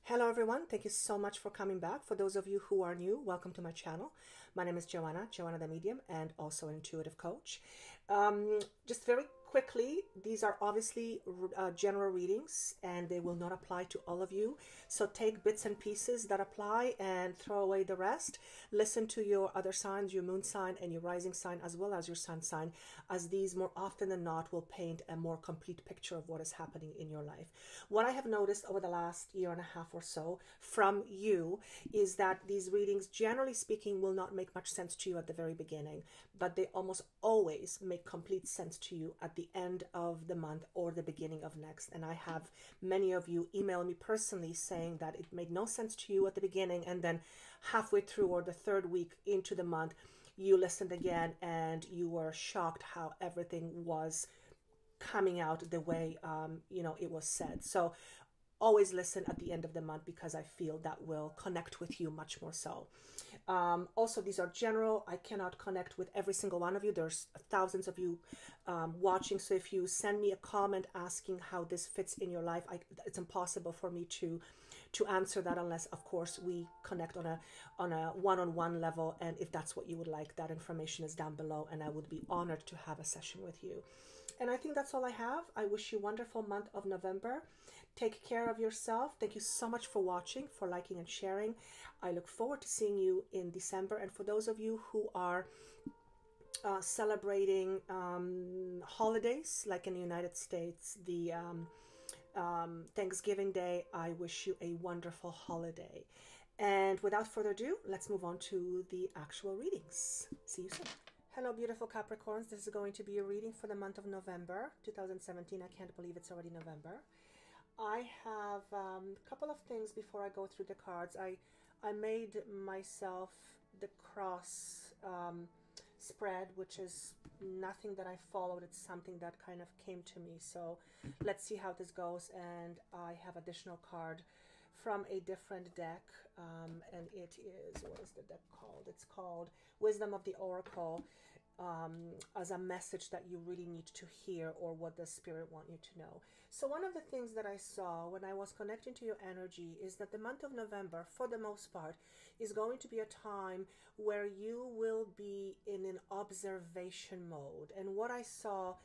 Hello everyone, thank you so much for coming back. For those of you who are new, welcome to my channel. My name is Joanna the Medium, and also an intuitive coach. Just very quickly, these are obviously general readings and they will not apply to all of you. So take bits and pieces that apply and throw away the rest. Listen to your other signs, your moon sign and your rising sign, as well as your sun sign, as these more often than not will paint a more complete picture of what is happening in your life. What I have noticed over the last year and a half or so from you is that these readings, generally speaking, will not make much sense to you at the very beginning, but they almost always make complete sense to you at the end of the month or the beginning of next. And I have many of you email me personally saying that it made no sense to you at the beginning, and then halfway through or the third week into the month you listened again and you were shocked how everything was coming out the way it was said. So always listen at the end of the month, because I feel that will connect with you much more so. Also, these are general. I cannot connect with every single one of you. There's thousands of you watching. So if you send me a comment asking how this fits in your life, it's impossible for me to answer that unless, of course, we connect on a one-on-one level. And if that's what you would like, that information is down below, and I would be honored to have a session with you. And I think that's all I have. I wish you a wonderful month of November. Take care of yourself. Thank you so much for watching, for liking and sharing. I look forward to seeing you in December. And for those of you who are celebrating holidays, like in the United States, the Thanksgiving Day, I wish you a wonderful holiday. And without further ado, let's move on to the actual readings. See you soon. Hello, beautiful Capricorns. This is going to be a reading for the month of November 2017. I can't believe it's already November. I have a couple of things before I go through the cards. I made myself the cross spread, which is nothing that I followed. It's something that kind of came to me. So let's see how this goes. And I have additional card from a different deck, and it is, what is the deck called? It's called Wisdom of the Oracle, as a message that you really need to hear, or what the spirit want you to know. So one of the things that I saw when I was connecting to your energy is that the month of November, for the most part, is going to be a time where you will be in an observation mode. And what I saw,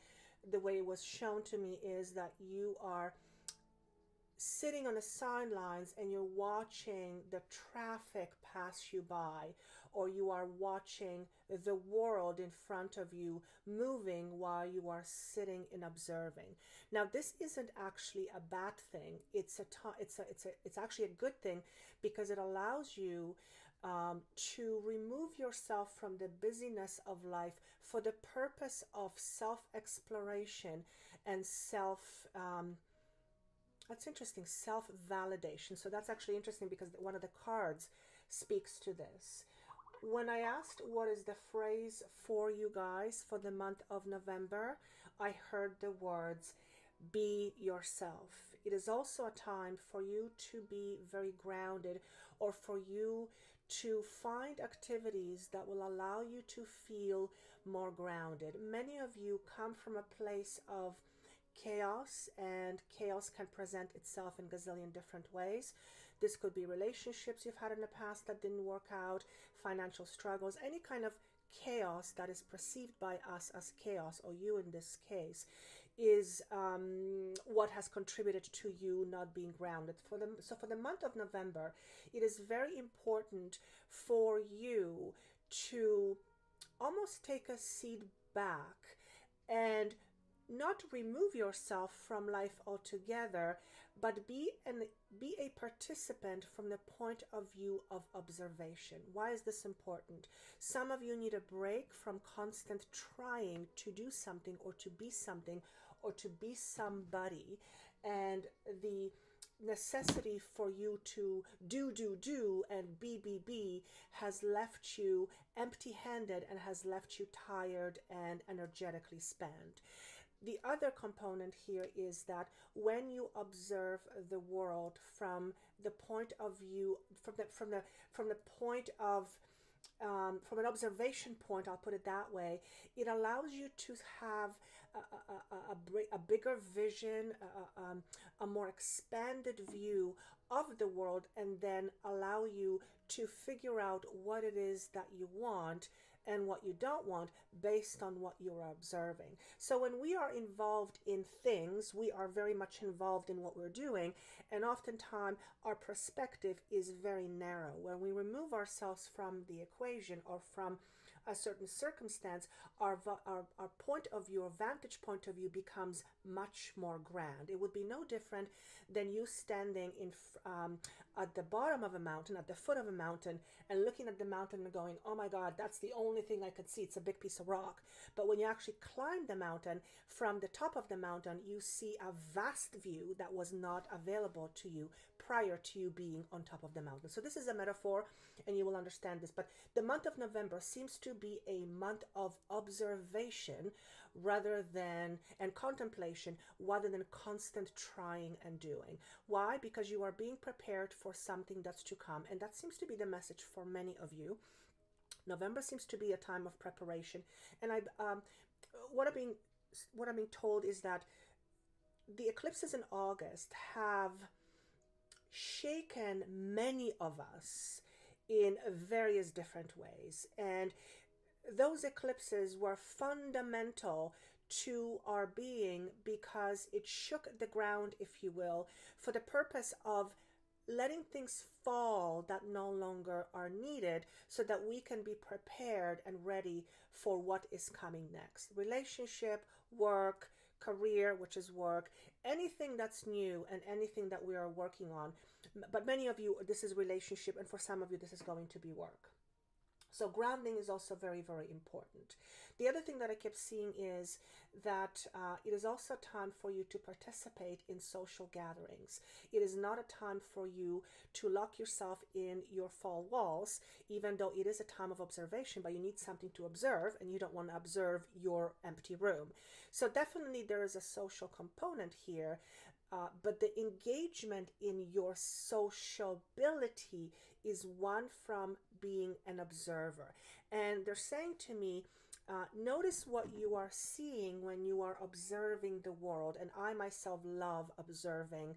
the way it was shown to me, is that you are sitting on the sidelines and you're watching the traffic pass you by, or you are watching the world in front of you moving while you are sitting and observing. Now, this isn't actually a bad thing. It's actually a good thing, because it allows you to remove yourself from the busyness of life for the purpose of self-exploration and that's interesting, self-validation. So that's actually interesting, because one of the cards speaks to this. When I asked what is the phrase for you guys for the month of November, I heard the words, be yourself. It is also a time for you to be very grounded, or for you to find activities that will allow you to feel more grounded. Many of you come from a place of chaos, and chaos can present itself in gazillion different ways. This could be relationships you've had in the past that didn't work out, financial struggles, any kind of chaos that is perceived by us as chaos, or you in this case, is what has contributed to you not being grounded. So for the month of November, it is very important for you to almost take a seat back and not remove yourself from life altogether, but be a participant from the point of view of observation. Why is this important? Some of you need a break from constant trying to do something, or to be something, or to be somebody, and the necessity for you to do and be has left you empty-handed and has left you tired and energetically spent. The other component here is that when you observe the world from the point of view, from an observation point, I'll put it that way, it allows you to have a bigger vision, a more expanded view of the world and then allow you to figure out what it is that you want and what you don't want based on what you're observing. So when we are involved in things, we are very much involved in what we're doing, and oftentimes our perspective is very narrow. When we remove ourselves from the equation or from a certain circumstance, our point of view, our vantage point of view becomes much more grand. It would be no different than you standing at the bottom of a mountain, at the foot of a mountain, and looking at the mountain and going, oh my God, that's the only thing I could see. It's a big piece of rock. But when you actually climb the mountain, from the top of the mountain, you see a vast view that was not available to you prior to you being on top of the mountain. So this is a metaphor, and you will understand this. But the month of November seems to be a month of observation and contemplation rather than constant trying and doing. Why? Because you are being prepared for something that's to come, and that seems to be the message for many of you. November seems to be a time of preparation, and what I'm being told is that the eclipses in August have shaken many of us in various different ways, and those eclipses were fundamental to our being because it shook the ground, if you will, for the purpose of letting things fall that no longer are needed so that we can be prepared and ready for what is coming next. Relationship, work, career, which is work, anything that's new and anything that we are working on. But many of you, this is relationship, and for some of you, this is going to be work. So grounding is also very, very important. The other thing that I kept seeing is that it is also time for you to participate in social gatherings. It is not a time for you to lock yourself in your four walls, even though it is a time of observation, but you need something to observe, and you don't want to observe your empty room. So definitely there is a social component here. But the engagement in your sociability is one from being an observer. And they're saying to me, notice what you are seeing when you are observing the world. And I myself love observing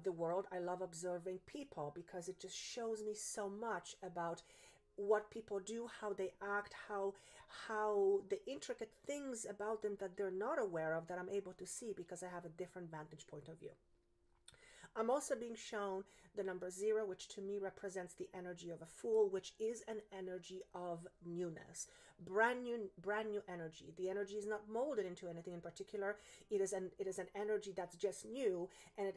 the world. I love observing people because it just shows me so much about what people do, how they act, how the intricate things about them that they're not aware of that I'm able to see because I have a different vantage point of view. I'm also being shown the number 0, which to me represents the energy of a fool, which is an energy of newness, brand new energy. The energy is not molded into anything in particular. It is an energy that's just new, and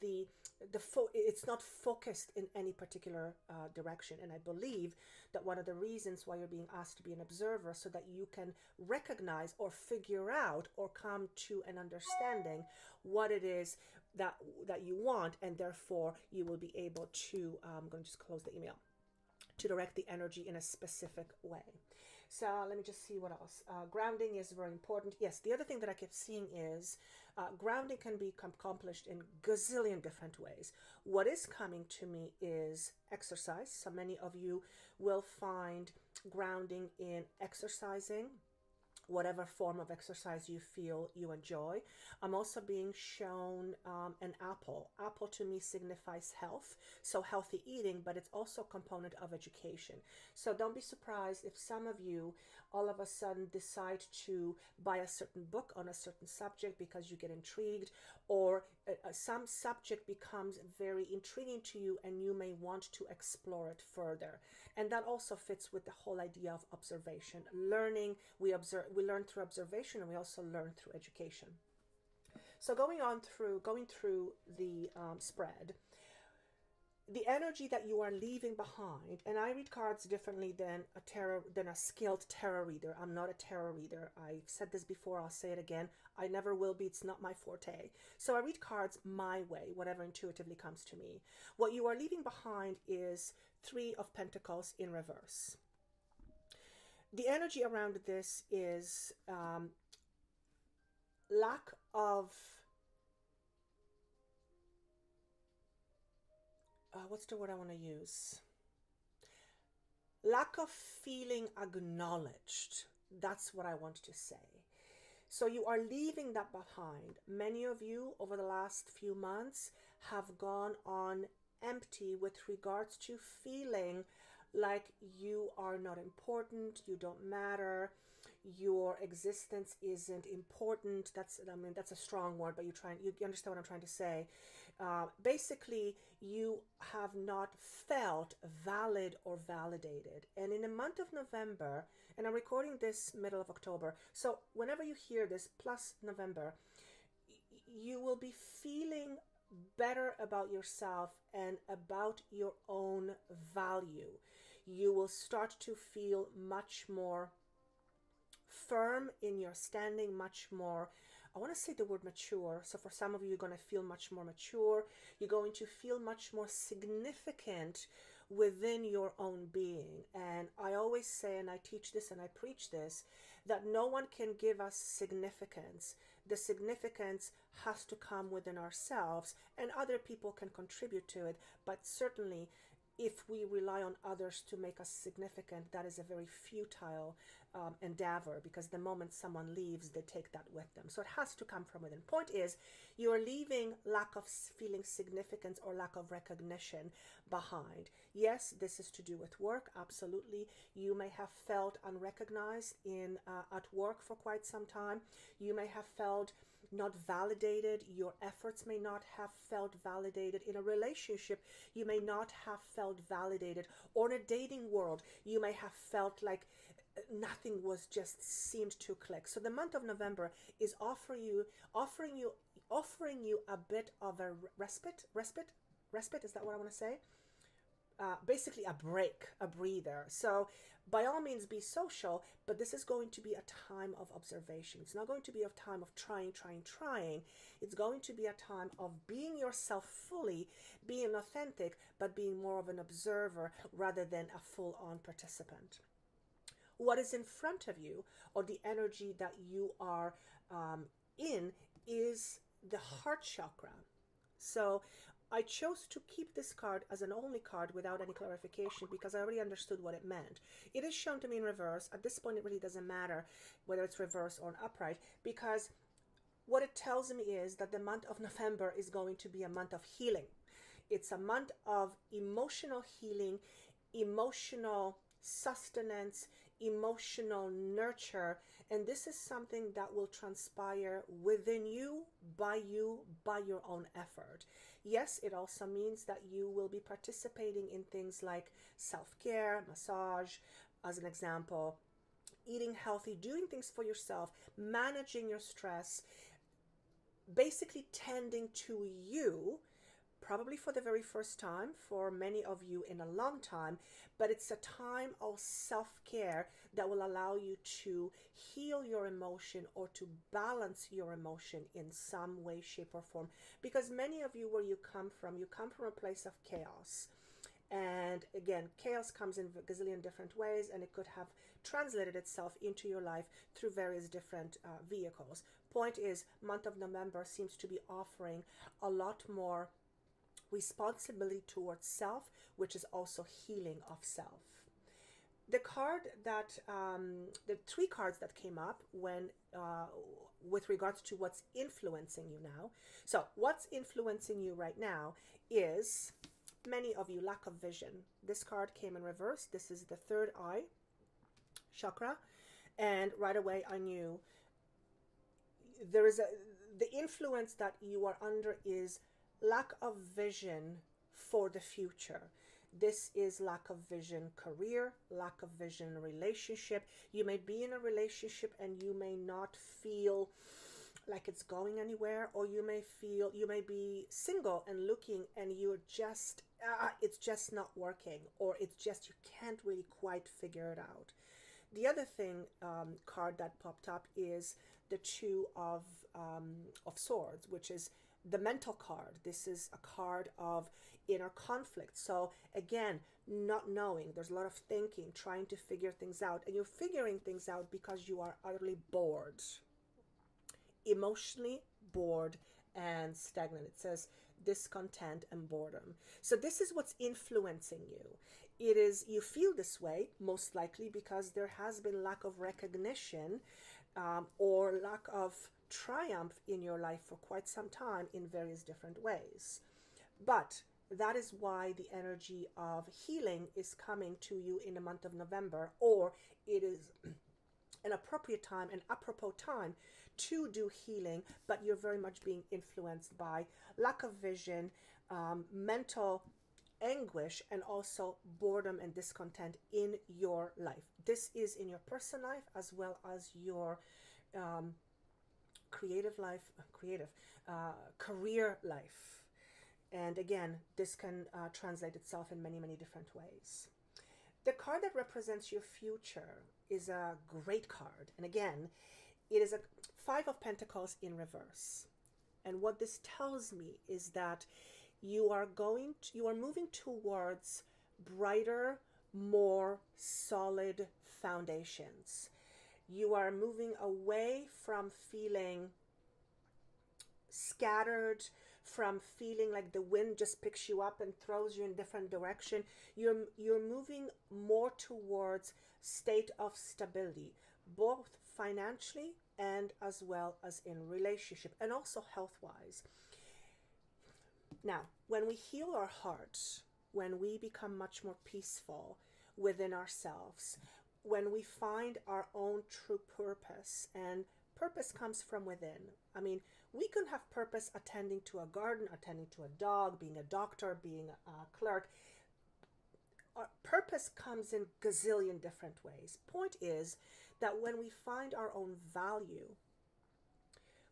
it's not focused in any particular direction. And I believe that one of the reasons why you're being asked to be an observer, so that you can recognize or figure out or come to an understanding what it is that you want, and therefore you will be able to, I'm going to just close the email, to direct the energy in a specific way. So let me just see what else. Grounding is very important. Yes, the other thing that I kept seeing is grounding can be accomplished in gazillion different ways. What is coming to me is exercise. So many of you will find grounding in exercising, whatever form of exercise you feel you enjoy. I'm also being shown an apple. Apple to me signifies health, so healthy eating, but it's also a component of education. So don't be surprised if some of you all of a sudden decide to buy a certain book on a certain subject because you get intrigued, or some subject becomes very intriguing to you and you may want to explore it further. And that also fits with the whole idea of observation. Learning, we learn through observation, and we also learn through education. So going through the spread, the energy that you are leaving behind, and I read cards differently than a skilled tarot reader. I'm not a tarot reader. I've said this before, I'll say it again. I never will be. It's not my forte. So I read cards my way, whatever intuitively comes to me. What you are leaving behind is 3 of Pentacles in reverse. The energy around this is lack of, what's the word I want to use? Lack of feeling acknowledged. That's what I want to say. So you are leaving that behind. Many of you over the last few months have gone on empty with regards to feeling like you are not important, you don't matter, your existence isn't important. That's a strong word, but you understand what I'm trying to say. Basically, you have not felt valid or validated. And in the month of November, and I'm recording this middle of October, so whenever you hear this, plus November, you will be feeling better about yourself and about your own value. You will start to feel much more firm in your standing, much more, I want to say the word mature. So for some of you, you're going to feel much more mature. You're going to feel much more significant within your own being. And I always say, and I teach this and I preach this, that no one can give us significance. The significance has to come within ourselves, and other people can contribute to it. But certainly, if we rely on others to make us significant, that is a very futile endeavor, because the moment someone leaves, they take that with them. So it has to come from within. Point is, you are leaving lack of feeling significance or lack of recognition behind. Yes, this is to do with work, absolutely. You may have felt unrecognized at work for quite some time. You may have felt not validated. Your efforts may not have felt validated. In a relationship, you may not have felt validated. Or in a dating world, you may have felt like nothing was just seemed to click. So the month of November is offering you a bit of a respite. Is that what I want to say? Basically a break, a breather. So by all means be social, but this is going to be a time of observation. It's not going to be a time of trying. It's going to be a time of being yourself fully, being authentic, but being more of an observer rather than a full-on participant. What is in front of you, or the energy that you are in, is the heart chakra. So I chose to keep this card as an only card without any clarification because I already understood what it meant. It is shown to me in reverse. At this point, it really doesn't matter whether it's reverse or upright, because what it tells me is that the month of November is going to be a month of healing. It's a month of emotional healing, emotional sustenance, emotional nurture, and this is something that will transpire within you by your own effort. Yes, it also means that you will be participating in things like self-care, massage, as an example, eating healthy, doing things for yourself, managing your stress, basically tending to you, probably for the very first time, for many of you in a long time, but it's a time of self-care that will allow you to heal your emotion or to balance your emotion in some way, shape, or form. Because many of you, where you come from a place of chaos. And again, chaos comes in a gazillion different ways, and it could have translated itself into your life through various different vehicles. Point is, month of November seems to be offering a lot more responsibility towards self, which is also healing of self. The card that, the three cards that came up when, with regards to what's influencing you now. So what's influencing you right now is, many of you, lack of vision. This card came in reverse. This is the third eye chakra. And right away I knew there is the influence that you are under is lack of vision for the future. This is lack of vision career, lack of vision relationship. You may be in a relationship and you may not feel like it's going anywhere, or you may be single and looking and you're just, it's just not working, or it's just, you can't really quite figure it out. The other thing, card that popped up is the Two of Swords, which is the mental card. This is a card of inner conflict. So again, not knowing, there's a lot of thinking, trying to figure things out, and you're figuring things out because you are utterly bored, emotionally bored and stagnant. It says discontent and boredom. So this is what's influencing you. It is, you feel this way most likely because there has been lack of recognition or lack of triumph in your life for quite some time in various different ways. But that is why the energy of healing is coming to you in the month of November, or it is an appropriate time, an apropos time to do healing, but you're very much being influenced by lack of vision, mental anguish, and also boredom and discontent in your life. This is in your personal life as well as your creative life, career life. And again, this can translate itself in many, many different ways. The card that represents your future is a great card. And again, it is a Five of Pentacles in reverse. And what this tells me is that you are moving towards brighter, more solid foundations. You are moving away from feeling scattered, from feeling like the wind just picks you up and throws you in different direction. You're moving more towards state of stability, both financially and as well as in relationship, and also health-wise. Now, when we heal our heart, when we become much more peaceful within ourselves, when we find our own true purpose, and purpose comes from within. I mean, we can have purpose attending to a garden, attending to a dog, being a doctor, being a clerk. Our purpose comes in gazillion different ways. Point is that when we find our own value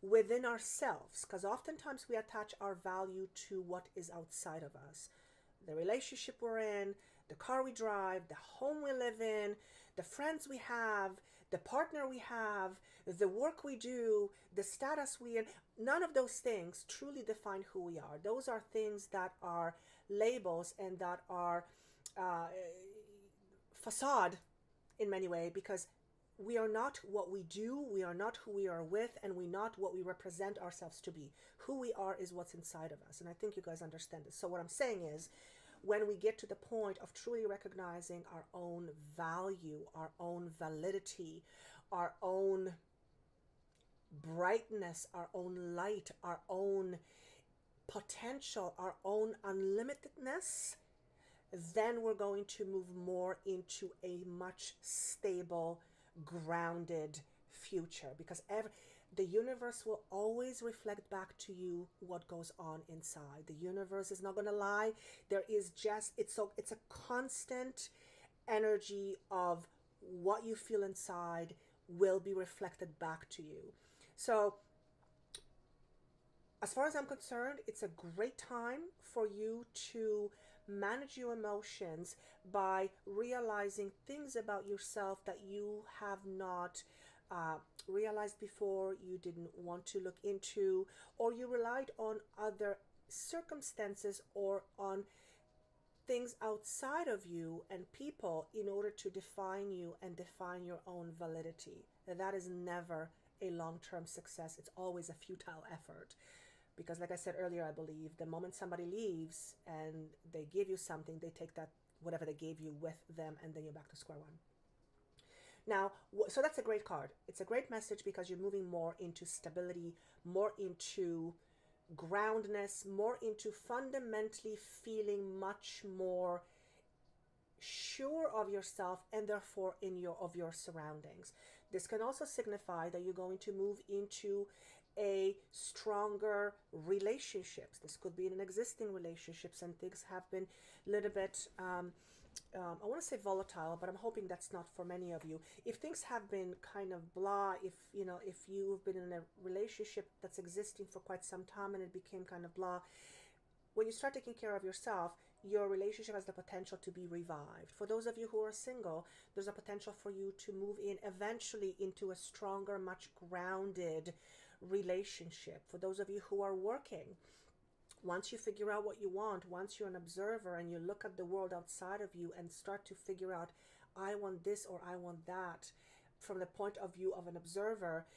within ourselves, because oftentimes we attach our value to what is outside of us, the relationship we're in, the car we drive, the home we live in, the friends we have, the partner we have, the work we do, the status we in. None of those things truly define who we are. Those are things that are labels and that are facade in many ways, because we are not what we do, we are not who we are with, and we're not what we represent ourselves to be. Who we are is what's inside of us, and I think you guys understand this. So what I'm saying is, when we get to the point of truly recognizing our own value, our own validity, our own brightness, our own light, our own potential, our own unlimitedness, then we're going to move more into a much stable, grounded future, because the universe will always reflect back to you what goes on inside. The universe is not going to lie. There is just, it's a constant energy of what you feel inside will be reflected back to you. So as far as I'm concerned, it's a great time for you to manage your emotions by realizing things about yourself that you have not realized before, you didn't want to look into, or you relied on other circumstances or on things outside of you and people in order to define you and define your own validity. And that is never a long-term success. It's always a futile effort. Because like I said earlier, I believe the moment somebody leaves and they give you something, they take that, whatever they gave you, with them, and then you're back to square one. Now, so that's a great card. It's a great message because you're moving more into stability, more into groundness, more into fundamentally feeling much more sure of yourself and therefore of your surroundings. This can also signify that you're going to move into a stronger relationships. This could be in an existing relationships, and things have been a little bit I want to say volatile, but I'm hoping that's not for many of you. If things have been kind of blah, if you've been in a relationship that's existing for quite some time and it became kind of blah, when you start taking care of yourself, your relationship has the potential to be revived. For those of you who are single, there's a potential for you to move in eventually into a stronger, much grounded relationship. For those of you who are working, once you figure out what you want, once you're an observer and you look at the world outside of you and start to figure out, I want this or I want that, from the point of view of an observer,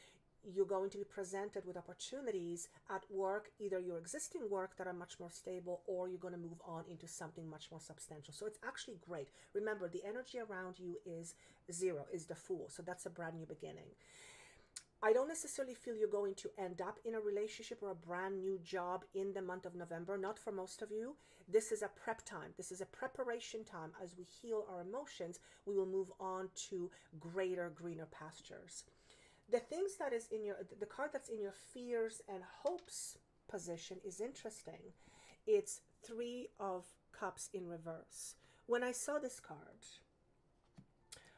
you're going to be presented with opportunities at work, either your existing work that are much more stable, or you're going to move on into something much more substantial. So it's actually great. Remember, the energy around you is 0, is the Fool. So that's a brand new beginning. I don't necessarily feel you're going to end up in a relationship or a brand new job in the month of November. Not for most of you. This is a prep time. This is a preparation time. As we heal our emotions, we will move on to greater, greener pastures. The things that is in the card that's in your fears and hopes position is interesting. It's 3 of Cups in reverse. When I saw this card,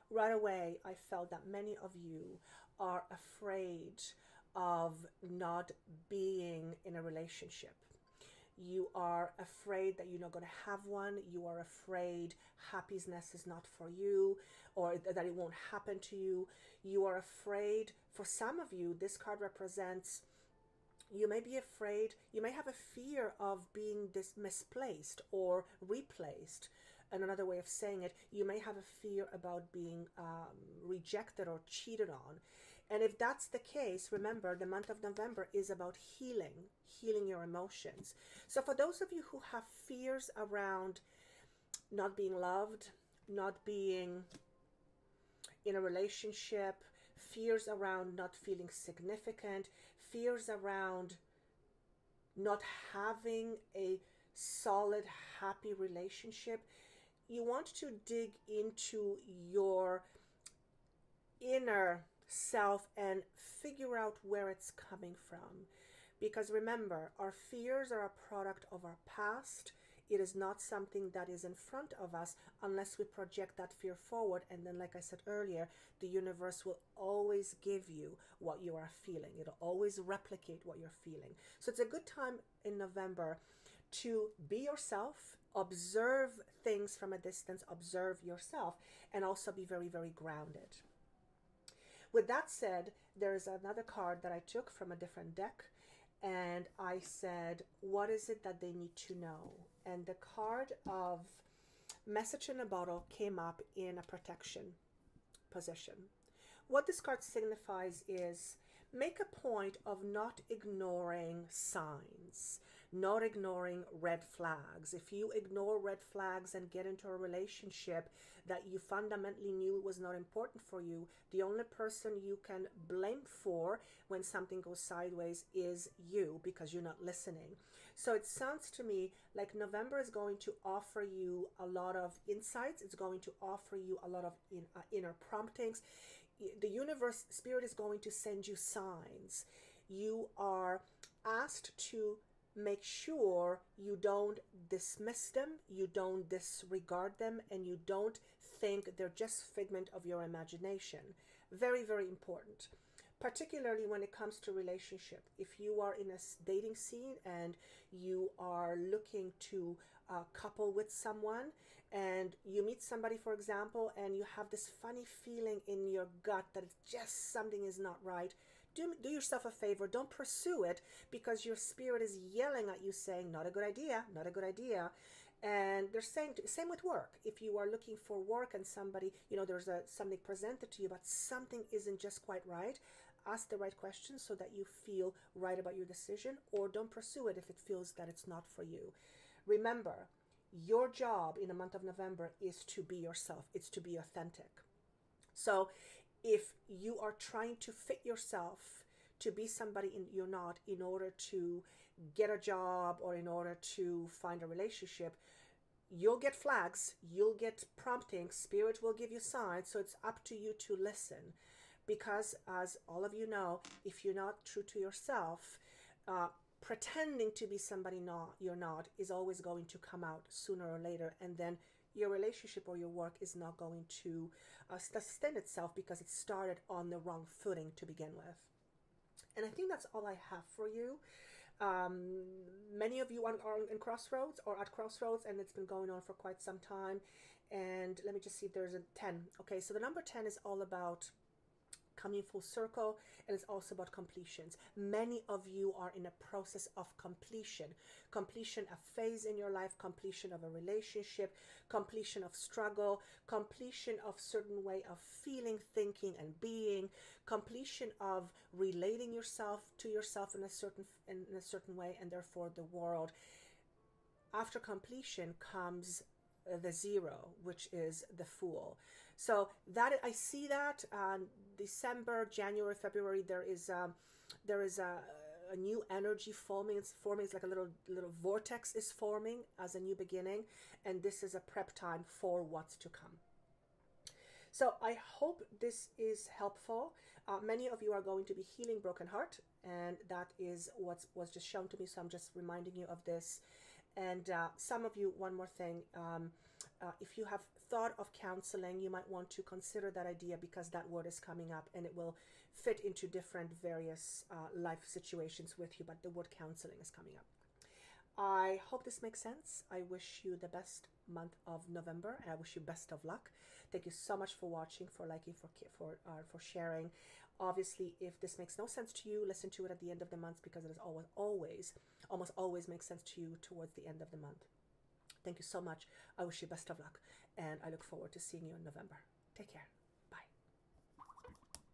right away I felt that many of you are afraid of not being in a relationship. You are afraid that you're not going to have one. You are afraid happiness is not for you, or that it won't happen to you. You are afraid. For some of you, this card represents, you may be afraid, you may have a fear of being misplaced or replaced. And another way of saying it, you may have a fear about being rejected or cheated on. And if that's the case, remember, the month of November is about healing your emotions. So for those of you who have fears around not being loved, not being in a relationship, fears around not feeling significant, fears around not having a solid, happy relationship, you want to dig into your inner self and figure out where it's coming from. Because remember, our fears are a product of our past. It is not something that is in front of us unless we project that fear forward. And then, like I said earlier, the universe will always give you what you are feeling. It'll always replicate what you're feeling. So it's a good time in November to be yourself, observe things from a distance, observe yourself, and also be very, very grounded. With that said, there's another card that I took from a different deck, and I said, what is it that they need to know? And the card of Message in a Bottle came up in a protection position. What this card signifies is make a point of not ignoring signs, not ignoring red flags. If you ignore red flags and get into a relationship that you fundamentally knew was not important for you, the only person you can blame for when something goes sideways is you, because you're not listening. So it sounds to me like November is going to offer you a lot of insights. It's going to offer you a lot of inner promptings. The universe, spirit is going to send you signs. You are asked to make sure you don't dismiss them, you don't disregard them, and you don't think they're just figment of your imagination. Very, very important. Particularly when it comes to relationship. If you are in a dating scene and you are looking to couple with someone, and you meet somebody, for example, and you have this funny feeling in your gut that it's just something is not right, do yourself a favor. Don't pursue it, because your spirit is yelling at you saying, not a good idea, not a good idea. And they're saying, same with work. If you are looking for work and somebody, there's something presented to you, but something isn't just quite right, ask the right questions so that you feel right about your decision, or don't pursue it if it feels that it's not for you. Remember, your job in the month of November is to be yourself. It's to be authentic. So if you are trying to fit yourself to be somebody you're not, in order to get a job or in order to find a relationship, you'll get flags, you'll get promptings, spirit will give you signs. So it's up to you to listen. Because as all of you know, if you're not true to yourself, pretending to be somebody you're not is always going to come out sooner or later, and then your relationship or your work is not going to sustain itself because it started on the wrong footing to begin with. And I think that's all I have for you. Many of you are in crossroads or at crossroads, and it's been going on for quite some time. And let me just see if there's a 10. Okay, so the number 10 is all about coming full circle, and it's also about completions. Many of you are in a process of completion a phase in your life, completion of a relationship, completion of struggle, completion of certain way of feeling, thinking, and being, completion of relating yourself to yourself in a certain way, and therefore the world. After completion comes the zero, which is the Fool. So that I see that December, January, February, there is a new energy forming. It's forming. It's like a little vortex is forming as a new beginning, and this is a prep time for what's to come. So I hope this is helpful. Many of you are going to be healing broken heart, and that is what was just shown to me. So I'm just reminding you of this. And some of you, one more thing, if you have thought of counseling, you might want to consider that idea, because that word is coming up and it will fit into different various life situations with you, but the word counseling is coming up. I hope this makes sense. I wish you the best month of November, and I wish you best of luck. Thank you so much for watching, for liking, for sharing. Obviously, if this makes no sense to you, listen to it at the end of the month, because it is almost always makes sense to you towards the end of the month. Thank you so much. I wish you best of luck, and I look forward to seeing you in November. Take care.